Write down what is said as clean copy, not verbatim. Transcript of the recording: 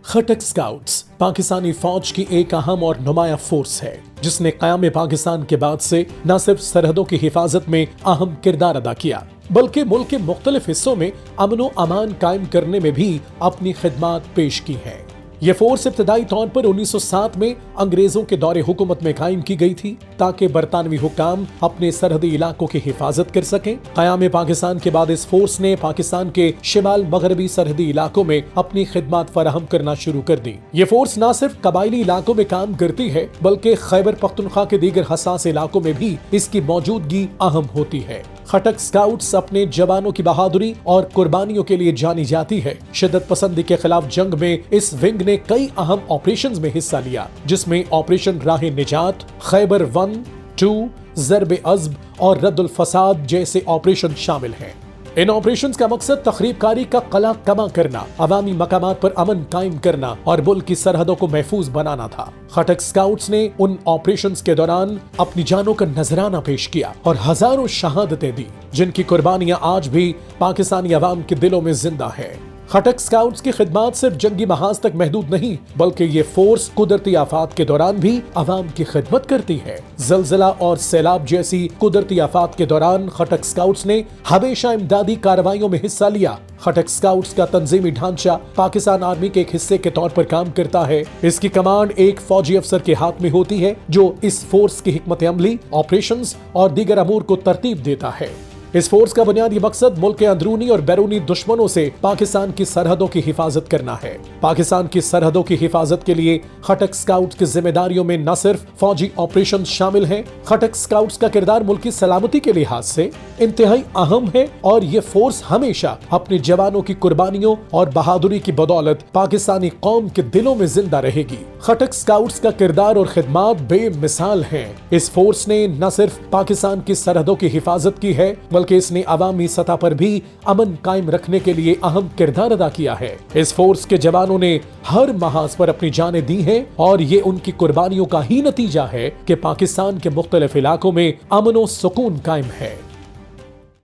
Khattak scouts Pakistani فوج کی ایک اہم اور نمایاں فورس ہے جس نے قیام پاکستان کے بعد سے نہ صرف سرحدوں کی حفاظت میں اہم کردار ادا کیا بلکہ ملک کے مختلف حصوں میں امن و امان قائم کرنے میں بھی اپنی خدمات پیش کی ہیں۔ یہ فورس ابتدائی طور پر 1907 میں انگریزوں کے دور حکومت میں قائم کی گئی تھی تاکہ برطانوی حکام اپنے سرحدی علاقوں کی حفاظت کر سکیں۔ قیام پاکستان کے بعد اس فورس نے پاکستان کے شمال مغربی سرحدی علاقوں میں اپنی خدمات فراہم کرنا شروع کر دی۔ یہ فورس نہ صرف قبائلی علاقوں میں کام کرتی ہے بلکہ خیبر پختونخوا کے دیگر حساس علاقوں میں بھی اس کی موجودگی اہم ہوتی ہے۔ خٹک اسکاؤٹس اپنے جوانوں کی بہادری اور قربانیوں کے لیے جانی جاتی ہے۔ شدت پسندی کے خلاف جنگ میں اس ونگ نے کئی اہم آپریشنز میں حصہ لیا جس میں آپریشن راہ نجات، خیبر 1، 2، ضرب عزب اور رد الفساد جیسے آپریشن شامل ہیں۔ ان آپریشنز کا مقصد تخریب کاری کا قلع کما کرنا، عوامی مقامات پر امن قائم کرنا اور ملک کی سرحدوں کو محفوظ بنانا تھا۔ خٹک اسکاؤٹس نے ان آپریشنز کے دوران اپنی جانوں کا نذرانہ پیش کیا اور ہزاروں شہادتیں دی جن کی قربانیاں آج بھی پاکستانی عوام کے دلوں میں زندہ ہے۔ خٹک اسکاؤٹس کی خدمات صرف جنگی محاذ تک محدود نہیں بلکہ یہ فورس قدرتی آفات کے دوران بھی عوام کی خدمت کرتی ہے۔ زلزلہ اور سیلاب جیسی قدرتی آفات کے دوران خٹک اسکاؤٹس نے ہمیشہ امدادی کارروائیوں میں حصہ لیا۔ خٹک اسکاؤٹس کا تنظیمی ڈھانچہ پاکستان آرمی کے ایک حصے کے طور پر کام کرتا ہے۔ اس کی کمانڈ ایک فوجی افسر کے ہاتھ میں ہوتی ہے جو اس فورس کی حکمت عملی، آپریشنز اور دیگر امور کو ترتیب دیتا ہے۔ اس فورس کا بنیادی مقصد ملک کے اندرونی اور بیرونی دشمنوں سے پاکستان کی سرحدوں کی حفاظت کرنا ہے۔ پاکستان کی سرحدوں کی حفاظت کے لیے خٹک اسکاؤٹس کی ذمہ داریوں میں نہ صرف فوجی آپریشن شامل ہیں، خٹک اسکاؤٹس کا کردار ملکی سلامتی کے لحاظ سے انتہائی اہم ہے اور یہ فورس ہمیشہ اپنے جوانوں کی قربانیوں اور بہادری کی بدولت پاکستانی قوم کے دلوں میں زندہ رہے گی۔ خٹک اسکاؤٹس کا کردار اور خدمات بے مثال ہیں۔ اس فورس نے نہ صرف پاکستان کی سرحدوں کی حفاظت کی ہے بلکہ اس نے عوامی سطح پر بھی امن قائم رکھنے کے لیے اہم کردار ادا کیا ہے۔ اس فورس کے جوانوں نے ہر محاذ پر اپنی جانیں دی ہیں اور یہ ان کی قربانیوں کا ہی نتیجہ ہے کہ پاکستان کے مختلف علاقوں میں امن و سکون قائم ہے۔